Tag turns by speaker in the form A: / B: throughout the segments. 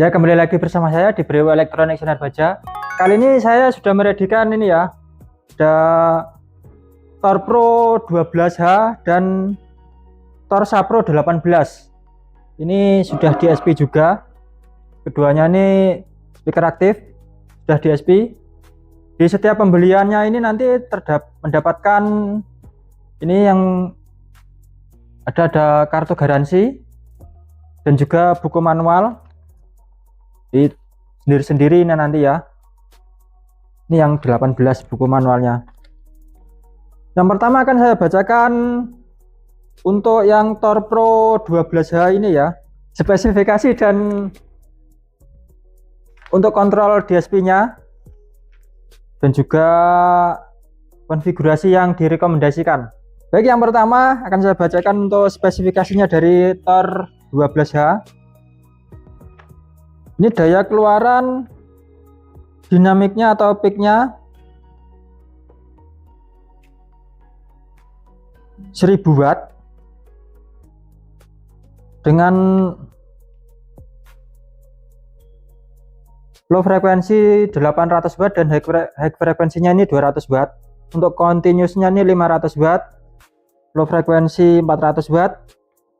A: Ya, kembali lagi bersama saya di Brewo Elektronik Sinar Baja. Kali ini saya sudah meredikan ini ya. Ada Tor Pro 12H dan Tor Sapro 18. Ini sudah DSP juga. Keduanya ini speaker aktif, sudah DSP. Di setiap pembeliannya ini nanti mendapatkan ini yang ada kartu garansi dan juga buku manual. Di sendiri-sendiri ini nanti ya. Ini yang 18 buku manualnya. Yang pertama akan saya bacakan untuk yang Tor Pro 12H ini ya, spesifikasi dan untuk kontrol DSP-nya dan juga konfigurasi yang direkomendasikan. Baik, yang pertama akan saya bacakan untuk spesifikasinya dari Tor 12H. Ini daya keluaran dinamiknya atau peaknya 1000 watt dengan low frekuensi 800 watt dan high frekuensinya ini 200 watt. Untuk continuousnya ini 500 watt, low frekuensi 400 watt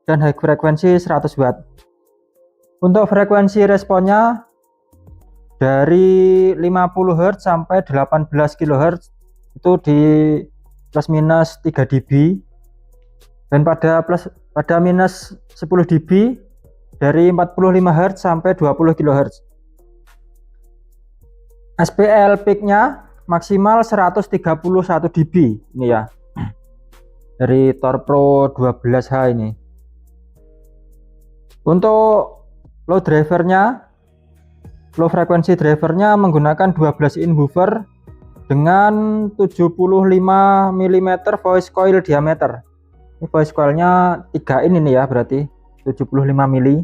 A: dan high frekuensi 100 watt. Untuk frekuensi responnya dari 50 Hz sampai 18 kHz itu di plus minus 3 dB, dan pada minus 10 dB dari 45 Hz sampai 20 kHz. SPL peaknya maksimal 131 dB ini ya, dari Tor Pro 12H ini. Untuk low frekuensi drivernya menggunakan 12 in woofer dengan 75 mm voice coil diameter. Ini voice coilnya 3 in ini ya, berarti 75 mm.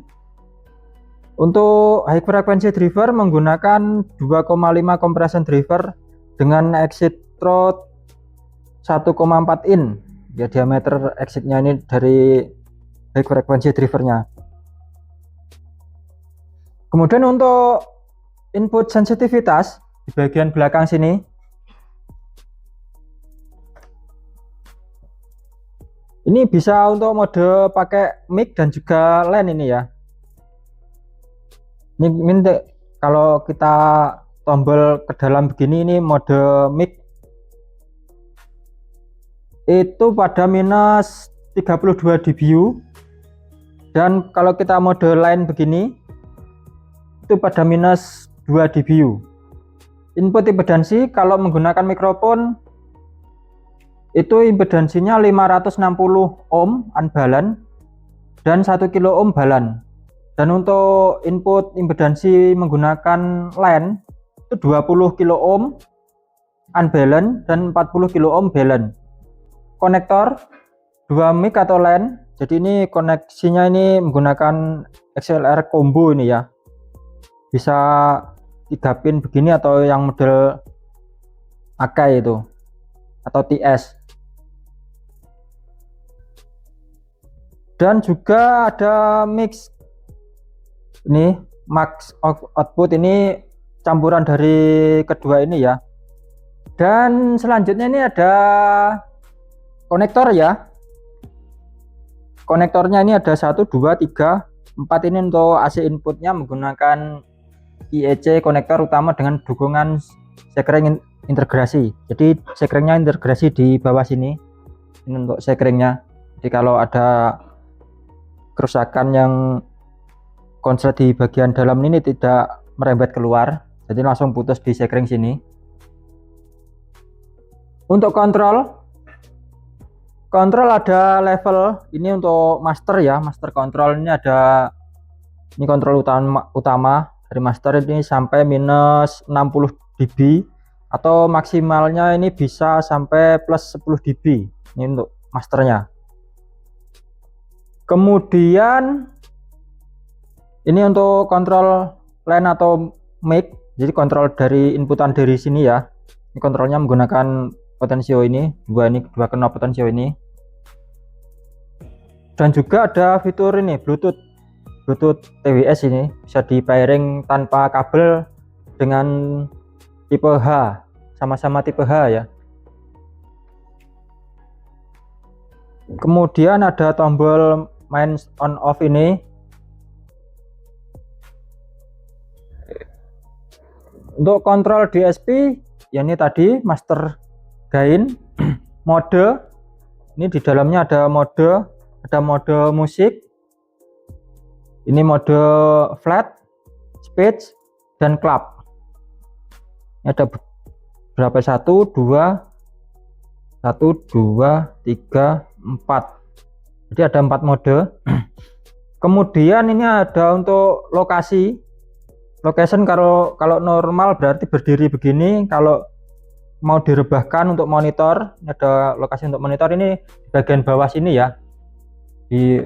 A: Untuk high frekuensi driver menggunakan 2,5 compression driver dengan exit throat 1,4 in ya, diameter exitnya ini dari high frekuensi drivernya. Kemudian untuk input sensitivitas di bagian belakang sini, ini bisa untuk mode pakai mic dan juga LAN ini ya. Ini kalau kita tombol ke dalam begini, ini mode mic itu pada minus 32 dBu, dan kalau kita mode LAN begini itu pada minus 2 dBu. Input impedansi kalau menggunakan mikrofon itu impedansinya 560 ohm unbalance dan 1 kilo ohm balance. Dan untuk input impedansi menggunakan LAN itu 20 kilo ohm unbalance dan 40 kilo ohm balance. Konektor 2 mic atau LAN. Jadi ini koneksinya ini menggunakan XLR combo ini ya. Bisa 3 pin begini atau yang model Akai itu atau TS. Dan juga ada mix ini max output, ini campuran dari kedua ini ya. Dan selanjutnya ini ada konektor ya. Konektornya ini ada 1, 2, 3, 4 ini untuk AC inputnya menggunakan IEC konektor utama dengan dukungan sekring integrasi. Jadi sekringnya integrasi di bawah sini. Ini untuk sekringnya. Jadi kalau ada kerusakan yang konslet di bagian dalam ini tidak merembet keluar, jadi langsung putus di sekring sini. Untuk kontrol ada level ini untuk master ya, master kontrol ini ada, ini kontrol utama dari master ini sampai minus 60 dB atau maksimalnya ini bisa sampai plus 10 dB. Ini untuk masternya. Kemudian ini untuk kontrol LAN atau mic, jadi kontrol dari inputan dari sini ya. Ini kontrolnya menggunakan potensio ini, dua knob potensio ini. Dan juga ada fitur ini Bluetooth. Bluetooth TWS ini, bisa di pairing tanpa kabel dengan tipe H, sama-sama tipe H ya. Kemudian ada tombol main on off ini. Untuk kontrol DSP ya, ini tadi master gain. Mode ini di dalamnya ada mode musik, ini mode flat, speech, dan club. Ini ada berapa? 1, 2, 3, 4. Jadi ada 4 mode. Kemudian ini ada untuk location. Kalau normal berarti berdiri begini. Kalau mau direbahkan untuk monitor, ini ada lokasi untuk monitor, ini di bagian bawah sini ya,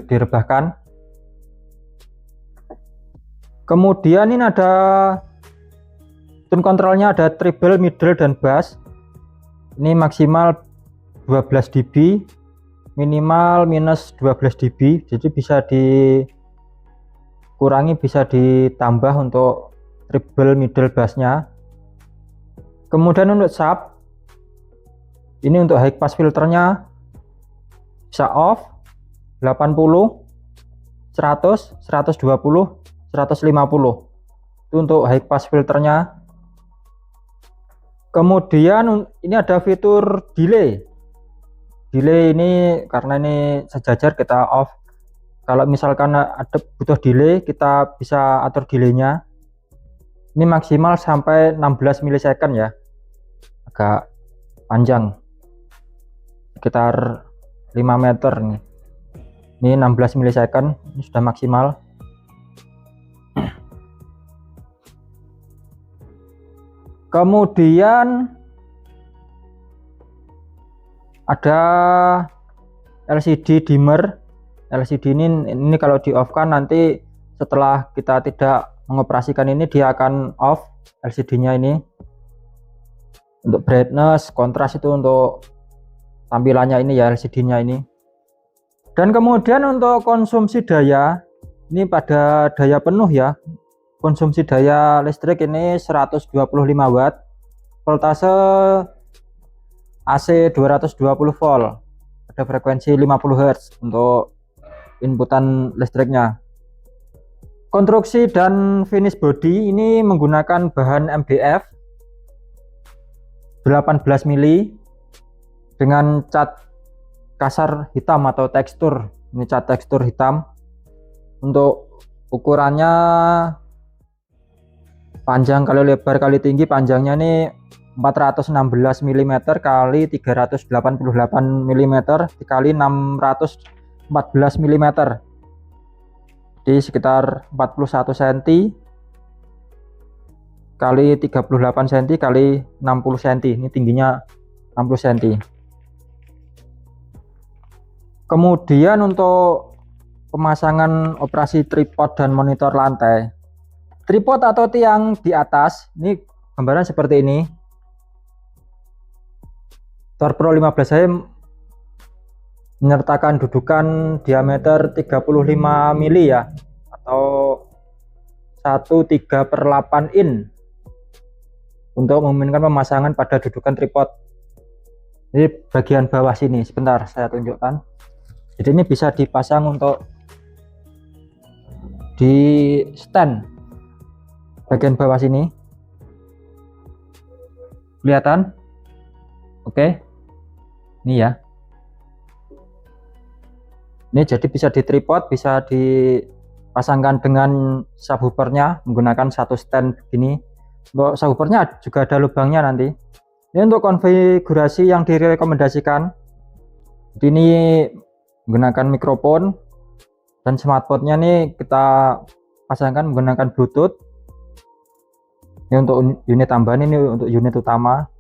A: direbahkan. Kemudian ini ada tone controlnya, ada treble, middle, dan bass. Ini maksimal 12 dB, minimal minus 12 dB, jadi bisa dikurangi, bisa ditambah untuk treble, middle, bassnya. Kemudian untuk sub, ini untuk high pass filternya bisa off, 80, 100, 120, 150. Itu untuk high pass filternya. Kemudian ini ada fitur delay ini, karena ini sejajar, kita off. Kalau misalkan ada butuh delay, kita bisa atur delaynya. Ini maksimal sampai 16 milisecond ya, agak panjang, sekitar 5 meter nih. Ini 16 milisecond, ini sudah maksimal. Kemudian ada LCD dimmer. LCD ini kalau di off kan, nanti setelah kita tidak mengoperasikan ini dia akan off LCD-nya ini. Untuk brightness, kontras itu untuk tampilannya ini ya, LCD-nya ini. Dan kemudian untuk konsumsi daya, ini pada daya penuh ya. Konsumsi daya listrik ini 125 watt, voltase AC 220 volt, ada frekuensi 50 Hz untuk inputan listriknya. Konstruksi dan finish body ini menggunakan bahan MDF 18 mili dengan cat kasar hitam atau tekstur. Ini cat tekstur hitam. Untuk ukurannya panjang kali lebar kali tinggi, panjangnya ini 416 mm kali 388 mm dikali 614 mm, di sekitar 41 cm kali 38 cm kali 60 cm. Ini tingginya 60 cm. Kemudian untuk pemasangan operasi tripod dan monitor lantai. Tripod atau tiang di atas, ini gambaran seperti ini. Thor Pro 15 saya menyertakan dudukan diameter 35 mili ya, atau 1/3/8 in untuk memungkinkan pemasangan pada dudukan tripod. Ini bagian bawah sini, sebentar saya tunjukkan. Jadi ini bisa dipasang untuk di stand bagian bawah sini, kelihatan? Oke, ini ya. Ini jadi bisa di tripod, bisa dipasangkan dengan subwoofernya menggunakan satu stand begini. Untuk subwoofernya juga ada lubangnya nanti. Ini untuk konfigurasi yang direkomendasikan. Jadi ini menggunakan mikrofon, dan smartphone-nya nih kita pasangkan menggunakan Bluetooth. Ini untuk unit tambahan, ini untuk unit utama.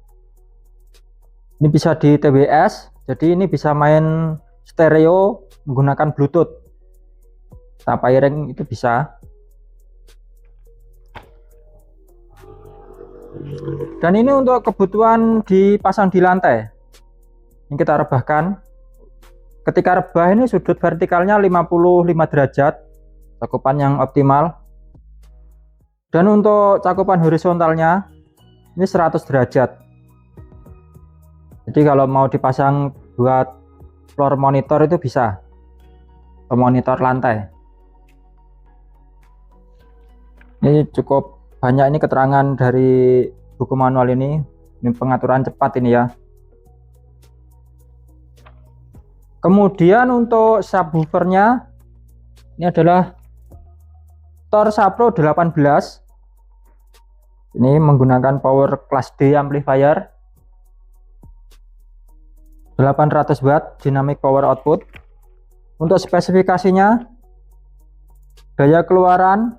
A: Ini bisa di TWS, jadi ini bisa main stereo menggunakan Bluetooth. Kita pairing itu bisa. Dan ini untuk kebutuhan dipasang di lantai. Ini kita rebahkan. Ketika rebah ini sudut vertikalnya 55 derajat. cakupan yang optimal. Dan untuk cakupan horizontalnya ini 100 derajat. Jadi kalau mau dipasang buat floor monitor itu bisa, ke monitor lantai. Ini cukup banyak ini keterangan dari buku manual ini pengaturan cepat ini ya. Kemudian untuk subwoofernya ini adalah Thor Sapro 18. Ini menggunakan power class D amplifier 800 watt dynamic power output. Untuk spesifikasinya, daya keluaran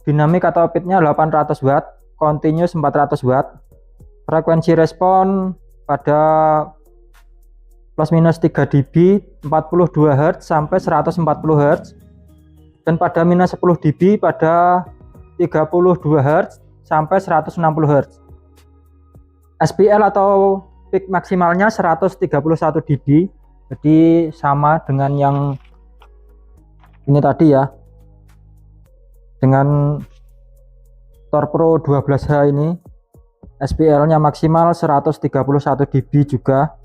A: dinamik atau pitnya 800 watt, continuous 400 watt, frekuensi respon pada plus minus 3 dB 42 Hz sampai 140 Hz, dan pada minus 10 dB pada 32 Hz sampai 160 Hz. SPL atau peak maksimalnya 131 dB, jadi sama dengan yang ini tadi ya, dengan Thor Pro 12H ini SPL nya maksimal 131 dB juga.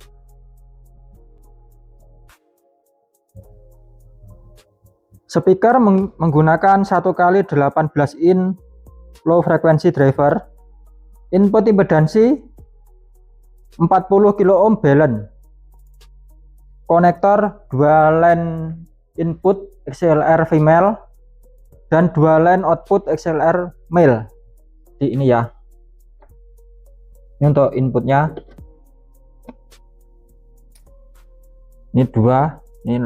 A: Speaker menggunakan 1 kali 18 in low frequency driver. Input impedansi 40 kilo ohm balance. Konektor 2 line input XLR female dan 2 line output XLR male. Di ini ya. Ini untuk inputnya. Ini 2, ini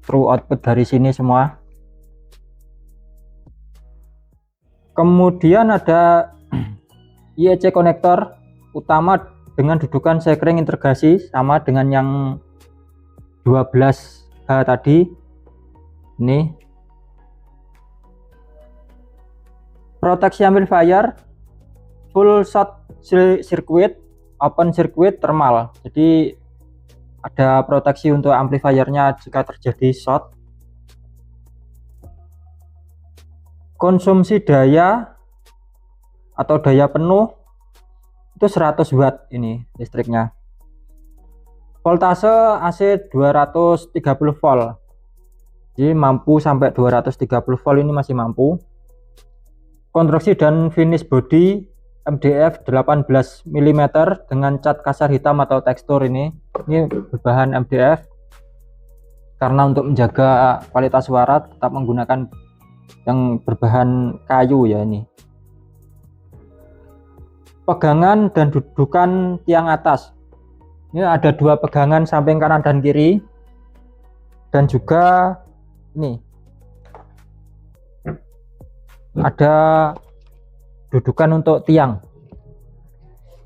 A: true output dari sini semua. Kemudian ada IEC konektor utama dengan dudukan sekring integrasi sama dengan yang 12H tadi. Ini proteksi amplifier full short circuit, open circuit, thermal. Jadi ada proteksi untuk amplifiernya jika terjadi short. Konsumsi daya atau daya penuh itu 100 watt ini listriknya. Voltase AC 230 volt. Jadi mampu sampai 230 volt, ini masih mampu. Konstruksi dan finish body MDF 18 mm dengan cat kasar hitam atau tekstur ini berbahan MDF karena untuk menjaga kualitas suara tetap menggunakan yang berbahan kayu ya. Ini pegangan dan dudukan tiang atas, ini ada 2 pegangan samping kanan dan kiri, dan juga ini ada dudukan untuk tiang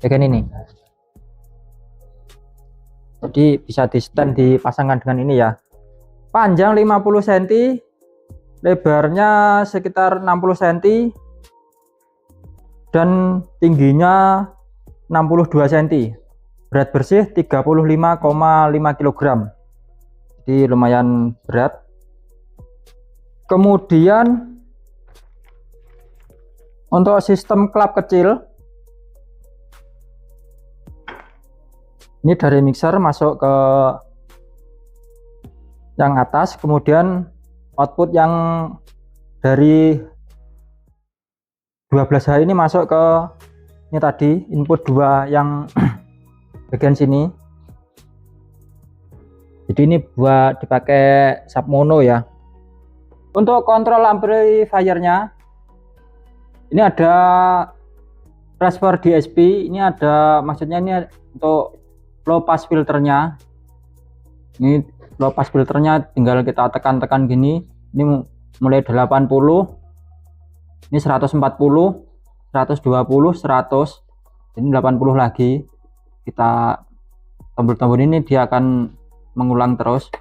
A: kayak ini. Jadi bisa di stand, dipasangkan dengan ini ya. Panjang 50 cm, lebarnya sekitar 60 cm, dan tingginya 62 cm. Berat bersih 35,5 kg. Jadi lumayan berat. Kemudian untuk sistem klap kecil, ini dari mixer masuk ke yang atas, kemudian output yang dari 12H ini masuk ke ini tadi, input 2 yang bagian sini. Jadi ini buat dipakai sub mono ya. Untuk kontrol amplifiernya, ini ada transfer DSP, ini ada, maksudnya ini untuk low pass filternya. Ini low pass filternya tinggal kita tekan-tekan gini. Ini mulai 80, ini 140, 120, 100, ini 80 lagi. Kita tombol-tombol ini dia akan mengulang terus.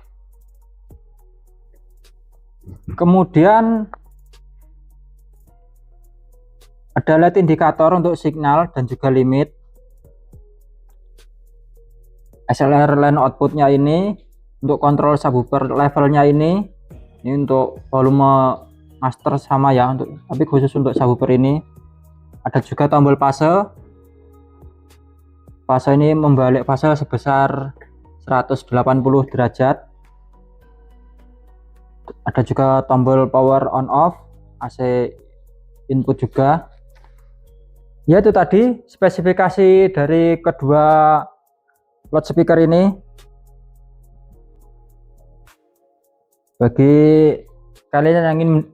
A: Kemudian ada LED indikator untuk signal dan juga limit. XLR line outputnya ini untuk kontrol subwoofer levelnya ini Ini untuk volume master sama ya, tapi khusus untuk subwoofer ini. Ada juga tombol fase. Fase ini membalik fase sebesar 180 derajat. Ada juga tombol power on off, AC input juga. Ya, itu tadi spesifikasi dari kedua loudspeaker ini. Bagi kalian yang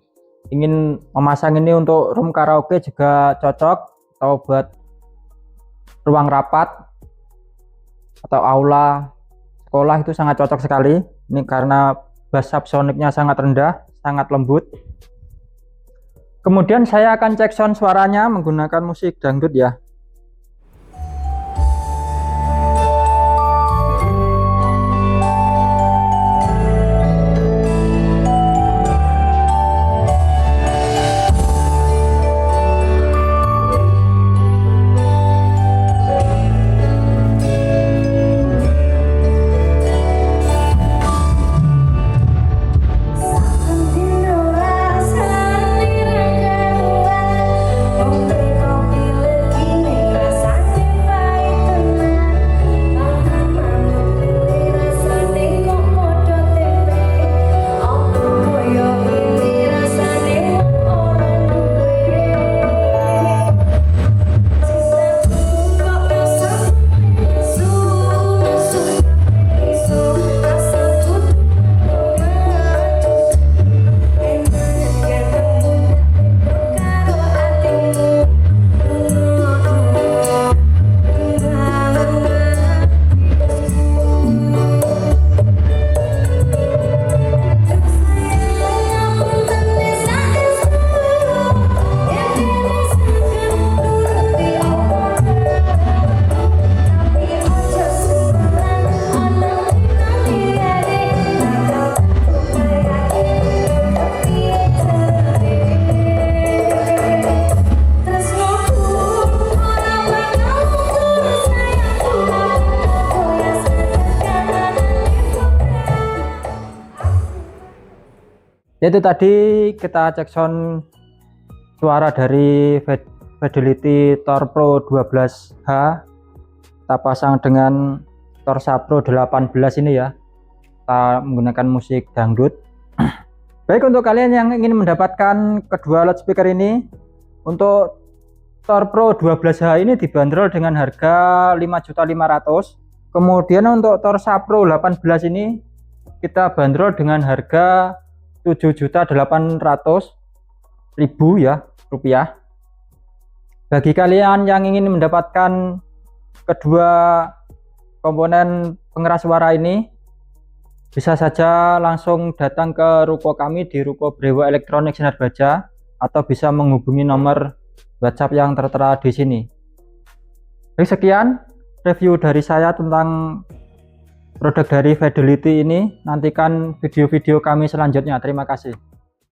A: ingin memasang ini untuk room karaoke juga cocok, atau buat ruang rapat atau aula sekolah itu sangat cocok sekali. Ini karena bass subsonicnya sangat rendah, sangat lembut. Kemudian saya akan cek sound suaranya menggunakan musik dangdut ya. Itu tadi kita cek sound suara dari Fidelity Tor Pro 12H. Kita pasang dengan Torsa Pro 18 ini ya. Kita menggunakan musik dangdut. Baik, untuk kalian yang ingin mendapatkan kedua loudspeaker ini, untuk Tor Pro 12H ini dibanderol dengan harga 5.500.000. Kemudian untuk Torsa Pro 18 ini kita bandrol dengan harga 7.800.000 ya rupiah. Bagi kalian yang ingin mendapatkan kedua komponen pengeras suara ini, bisa saja langsung datang ke ruko kami di Ruko Brewo Elektronik Sinar Baja, atau bisa menghubungi nomor WhatsApp yang tertera di sini. Baik, sekian review dari saya tentang produk dari Fidelity ini. Nantikan video-video kami selanjutnya. Terima kasih.